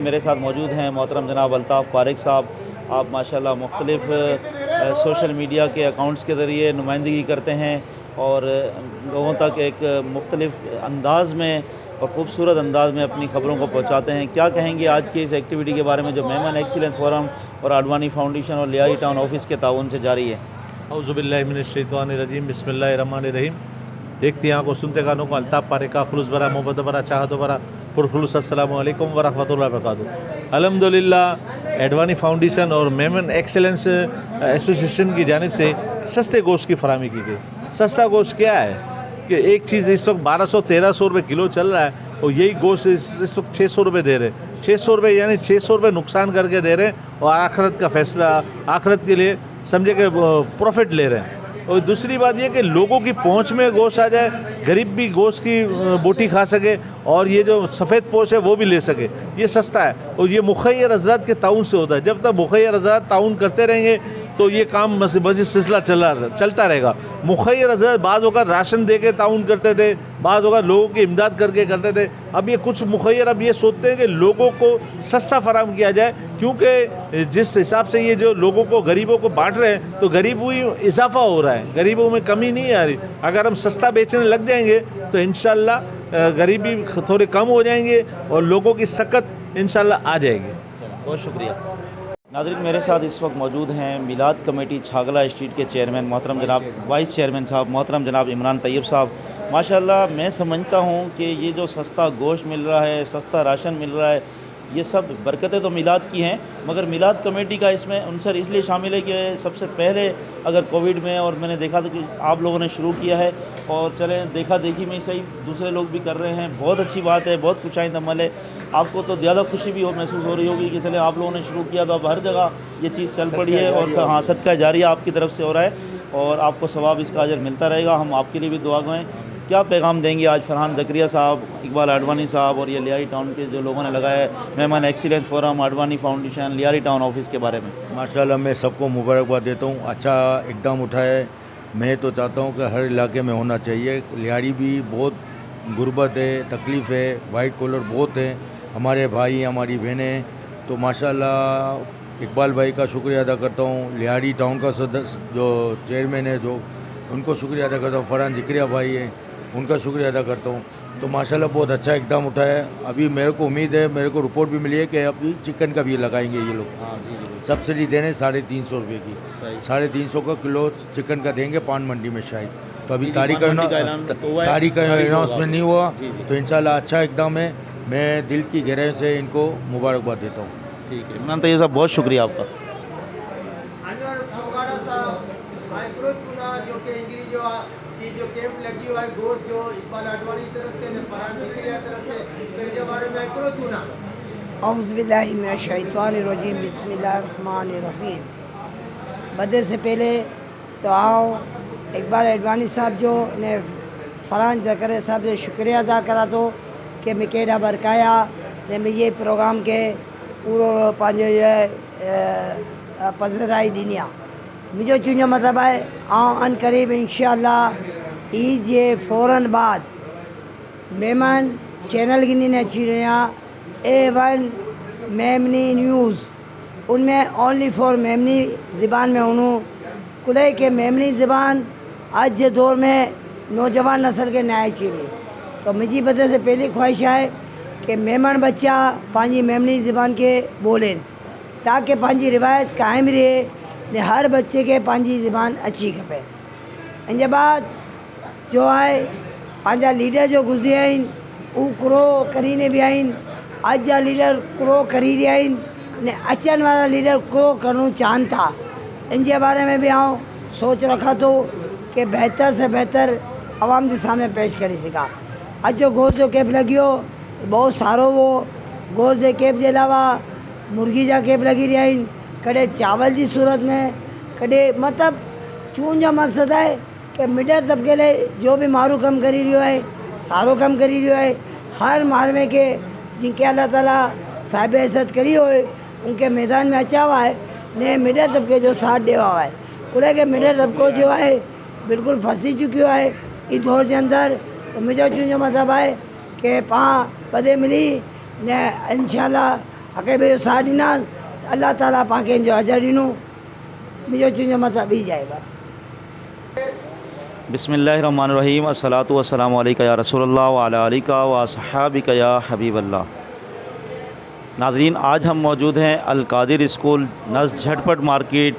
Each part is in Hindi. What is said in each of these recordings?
मेरे साथ मौजूद हैं मोहतरम जनाब अल्ताफ़ फ़ारिक साहब। आप माशाल्लाह मुख्तलिफ़ सोशल मीडिया के अकाउंट्स के ज़रिए नुमाइंदगी करते हैं और लोगों तक एक मुख्तलिफ़ अंदाज़ में और ख़ूबसूरत अंदाज़ में अपनी ख़बरों को पहुँचाते हैं। क्या कहेंगे आज की इस एक्टिविटी के बारे में जो मेमन एक्सीलेंस फोरम और आडवाणी फाउंडेशन और लियारी टाउन ऑफिस के ताउन से जारी है? औज़ुबिल्लाहि मिनश्शैतानिर्रजीम, बिस्मिल्लाहिर्रहमानिर्रहीम। देखती आंखों सुनते कानों को अल्ताफ़ फ़ारिक का खुलूस भरा मोहब्बत भरा चाहत भरा पुरखुलूस अस्सलामु अलैकुम व रहमतुल्लाहि व बरकातुहू। अल्हम्दुलिल्लाह एडवानी फाउंडेशन और मेमन एक्सेलेंस एसोसिएशन की जानिब से सस्ते गोश्त की फराहमी की गई। सस्ता गोश्त क्या है कि एक चीज़ इस वक्त 1200-1300 रुपये किलो चल रहा है और यही गोश्त इस वक्त 600 रुपये दे रहे। 600 रुपये यानी 600 रुपये नुकसान करके दे रहे हैं और आखिरत का फैसला, आखिरत के लिए समझे कि प्रॉफिट ले रहे हैं। और दूसरी बात यह कि लोगों की पहुंच में गोश्त आ जाए, गरीब भी गोश्त की बोटी खा सके और ये जो सफ़ेद पोश है वो भी ले सके। ये सस्ता है और ये मुखैर हज़रात के ताउन से होता है। जब तक मुखैर हज़रात ताउन करते रहेंगे तो ये काम मज़ीद सिलसिला चलता रहेगा। मुखैर हज़रात बाज़ होकर राशन दे के ताउन करते थे, बाज़ होकर लोगों की इमदाद करके करते थे। अब ये कुछ मुखैर अब ये सोचते हैं कि लोगों को सस्ता फराहम किया जाए, क्योंकि जिस हिसाब से ये जो लोगों को, गरीबों को बांट रहे हैं तो गरीबों ही इजाफा हो रहा है, गरीबों में कमी नहीं आ रही। अगर हम सस्ता बेचने लग जाएंगे तो इंशाअल्लाह गरीबी थोड़े कम हो जाएंगे और लोगों की सकत इंशाअल्लाह आ जाएगी। बहुत शुक्रिया। नाज़रीन, मेरे साथ इस वक्त मौजूद हैं मिलाद कमेटी छागला स्ट्रीट के चेयरमैन मोहतरम जनाब वाइस चेयरमैन साहब मोहतरम जनाब इमरान तैयब साहब। माशाल्लाह मैं समझता हूँ कि ये जो सस्ता गोश्त मिल रहा है, सस्ता राशन मिल रहा है, ये सब बरकतें तो मिलाद की हैं, मगर मिलाद कमेटी का इसमें अंसर इसलिए शामिल है कि सबसे पहले अगर कोविड में, और मैंने देखा था कि आप लोगों ने शुरू किया है और चलें देखा देखी में सही दूसरे लोग भी कर रहे हैं, बहुत अच्छी बात है, बहुत खुशाइंद अमल है। आपको तो ज़्यादा खुशी भी महसूस हो रही होगी कि चले आप लोगों ने शुरू किया तो अब हर जगह ये चीज़ चल पड़ी है और हाँ, सदका जारिया आपकी तरफ से हो रहा है और आपको सवाब इसका अजर मिलता रहेगा। हम आपके लिए भी दुआ करें। क्या पैगाम देंगे आज फरहान ज़करिया साहब, इकबाल आडवाणी साहब और ये लियारी टाउन के जो लोगों ने लगाया है Memon excellence forum, Advani foundation, Lyari town office के बारे में? माशाल्लाह मैं सबको मुबारकबाद देता हूँ। अच्छा इक़दाम उठाए। मैं तो चाहता हूँ कि हर इलाके में होना चाहिए। लियारी भी बहुत गुर्बत है, तकलीफ़ है, वाइट कॉलर बहुत है, हमारे भाई हमारी बहनें। तो माशाल्लाह इकबाल भाई का शुक्रिया अदा करता हूँ। लियारी टाउन का सदस्य जो चेयरमैन है जो, उनको शुक्रिया अदा करता हूँ। फरहान ज़करिया भाई है, उनका शुक्रिया अदा करता हूँ। तो माशाल्लाह बहुत अच्छा इक़दाम उठाया है। अभी मेरे को उम्मीद है, मेरे को रिपोर्ट भी मिली है कि अभी चिकन का भी लगाएंगे ये लोग। हाँ जी, सब्सिडी दे रहे हैं 350 रुपये की, 350 का किलो चिकन का देंगे पान मंडी में शायद। तो अभी तारीख का अनाउंसमेंट नहीं हुआ, तो इंशाल्लाह अच्छा इक़दाम है। मैं दिल की गहराई से इनको मुबारकबाद देता हूँ। ठीक है इमरान तैयब साहब, बहुत शुक्रिया आपका। जो कैंप लगी हुआ है गोश्त जो इकबाल आडवाणी तरफ से, फरहान ज़करिया तरफ से, इसके बारे में करो सुना। औज़ु बिल्लाहि मिनश्शैतानिर्रजीम, बिस्मिल्लाहिर्रहमानिर्रहीम। बदे से पहले तो आओ इकबाल आडवाणी साहब जो ने फरहान ज़करिया साहब जो शुक्रिया अदा करा तो कि मैं केड़ा बरकाया ने मैं ये प्रोग्राम के पूरो पंहिंजो पज़राई ॾिनी आहे। मुझे चुनो मतलब है अन करीब इंशाअल्लाह ईद जे फ़ौरन बाद मेमन चैनल गिनी ने अची रहा A1 मेमनी न्यूज़, उनमें ओनली फॉर मेमनी ज़बान में उन्हों कुले के मेमनी ज़बान आज के दौर में नौजवान नस्ल के नए अची रही। तो मुझी बदे से पहली ख्वाहिश है कि मेमन बच्चा पांजी मेमनी ज़बान के बोलें ताकि पांजी रिवायत कायम रहे ने हर बच्चे के पांजी ज़बान अची खपे। इन बाद जो है पांजा लीडर जो गुज़री आहिनि उहो क्रो करीने भी आहिनि। अज जा लीडर क्रो करी रहिया आहिनि ने अचण वारा लीडर क्रो करणु चाहनि था। इन जे बारे में भी आउं सोच रखा तो कि बेहतर से बेहतर आवाम के सामने पेश करी सघां। अज जो गोश्त जो कैंप लॻियो बहुत सारो हो। गोश्त जे कैंप जे अलावा मुर्गी जा कैंप लॻी रहिया आहिनि, कॾहिं चावल जी सूरत में, कॾहिं मतिलबु चूंड जो मक़सदु आहे कि मिडल तबके लाइ जो भी माण्हू कमु करी रहियो आहे, सारो कमु करी रहियो आहे, हर माण्हू के जिनके अल्लाह ताला साहिब इज़्ज़त करी हुए उनके मैदान में अचा हुआ है ने मिडल तबके जो साथ ॾियो आहे। उन खे मिडल तबको जो आहे बिल्कुलु फंसी चुकियो आहे इस दौर के अंदर। तो मुझे चुन जो मतिलबु आहे कि पाण पदे मिली ने इंशाअल्लाह अके भाई साथ ॾिना अल्लाह ताला पाण जो अजर ॾिनो मुंहिंजो चुंहिंजो मतिलबु ॿी जाए बस। बिस्मिल्लाहिर्रहमानिर्रहीम अस्सलातु वस्सलामु अलैका या रसूलल्लाह व अला आलिका व असहाबिका या हबीबल्लाह। नाज़रीन, आज हम मौजूद हैं अल कादिर स्कूल नज़ झटपट मार्केट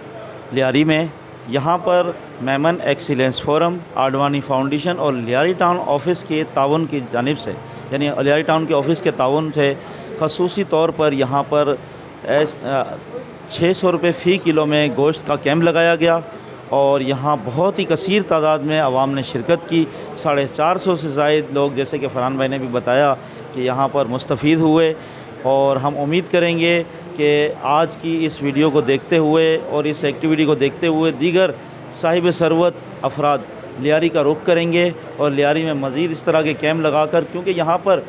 लियारी में। यहाँ पर Memon excellence forum, Advani foundation और लियारी टाउन ऑफ़िस के ताउन की जानिब से, यानी लियारी टाउन के ऑफ़िस के ताउन से खसूसी तौर पर यहाँ पर 600 रुपये फ़ी किलो में गोश्त का कैंप लगाया गया और यहाँ बहुत ही कसीर तादाद में आवाम ने शिरकत की। 450 से ज़ायद लोग, जैसे कि फ़रहान भाई ने भी बताया, कि यहाँ पर मुस्तफ़ीद हुए। और हम उम्मीद करेंगे कि आज की इस वीडियो को देखते हुए और इस एक्टिविटी को देखते हुए दीगर साहिब सरवत अफराद लियारी का रुख करेंगे और लियारी में मज़ीद इस तरह के कैंप लगाकर, क्योंकि यहाँ पर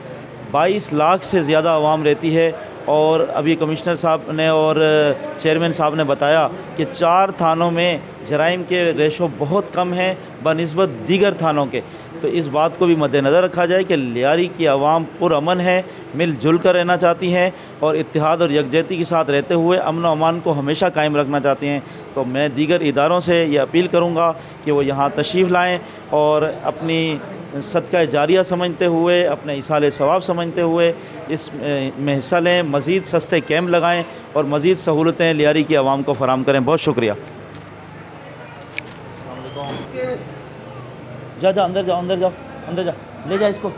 22 लाख से ज़्यादा आवाम रहती है और अभी कमिश्नर साहब ने और चेयरमैन साहब ने बताया कि 4 थानों में जराइम के रेशो बहुत कम है बनिस्बत दीगर थानों के। तो इस बात को भी मद्देनज़र रखा जाए कि लियारी की आवाम पुरअमन है, मिलजुल कर रहना चाहती हैं और इत्तेहाद और यकजहती के साथ रहते हुए अमन व अमान को हमेशा कायम रखना चाहती हैं। तो मैं दीगर इदारों से ये अपील करूँगा कि वो यहाँ तशरीफ़ लाएँ और अपनी सदका जारिया समझते हुए, अपने इसाले सवाब समझते हुए इस में हिस्सा लें, मज़ीद सस्ते कैंप लगाएँ और मज़ीद सहूलतें लियारी की आवाम को फराम करें। बहुत शुक्रिया। जा अंदर जाओ, अंदर जा, ले जा इसको।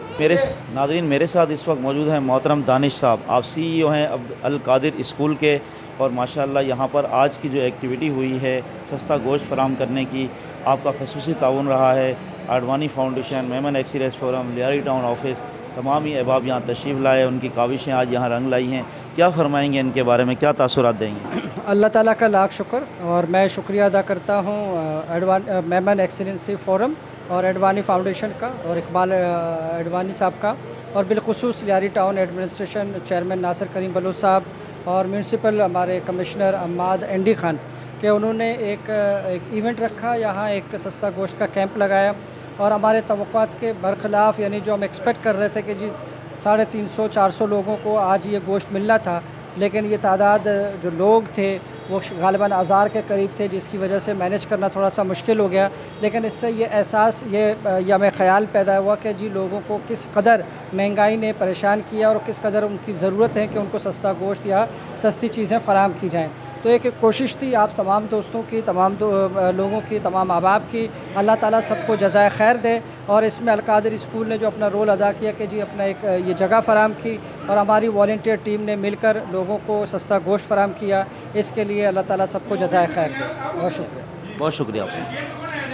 नाज़रीन, मेरे साथ इस वक्त मौजूद हैं मोहतरम दानिश साहब। आप CEO हैं अल कादिर स्कूल के और माशाअल्लाह यहाँ पर आज की जो एक्टिविटी हुई है सस्ता गोश्त फराम करने की, आपका खसूसी ताउन रहा है। Advani foundation, Memon excellence forum, Lyari town office, तमाम ही अहबाब यहाँ तशरीफ़ लाए, उनकी काविशें आज यहाँ रंग लाई हैं। क्या फ़रमाएंगे इनके बारे में, क्या तासुरात देंगे? अल्लाह ताला का लाख शुक्र और मैं शुक्रिया अदा करता हूँ मेमन एक्सीलेंसी फोरम और एडवानी फाउंडेशन का और इकबाल एडवानी साहब का और बिलखुसूस Lyari town administration chairman Nasir Karim Baloch साहब और म्यूनसिपल हमारे कमिश्नर अम्माद एंडी खान के, उन्होंने एक इवेंट रखा, यहाँ एक सस्ता गोश्त का कैंप लगाया और हमारे तवक्कुआत के बरखिलाफ़, यानी जो हम एक्सपेक्ट कर रहे थे कि जी 350-400 लोगों को आज ये गोश्त मिलना था, लेकिन ये तादाद जो लोग थे वो गालिबन 1000 के करीब थे, जिसकी वजह से मैनेज करना थोड़ा सा मुश्किल हो गया। लेकिन इससे ये एहसास या हमें ख़याल पैदा हुआ कि जी लोगों को किस कदर महंगाई ने परेशान किया और किस कदर उनकी ज़रूरत है कि उनको सस्ता गोश्त या सस्ती चीज़ें फ़राहम की जाएँ। तो एक कोशिश थी आप तमाम दोस्तों की, तमाम लोगों की, तमाम अहबाब की। अल्लाह ताला सबको जज़ाए खैर दे और इसमें अल कादिर स्कूल ने जो अपना रोल अदा किया कि जी अपना एक ये जगह फ़राहम की और हमारी वॉलंटियर टीम ने मिलकर लोगों को सस्ता गोश्त फ़राहम किया, इसके लिए अल्लाह ताला सबको जज़ाए खैर दे। बहुत शुक्रिया। बहुत शुक्रिया आपका।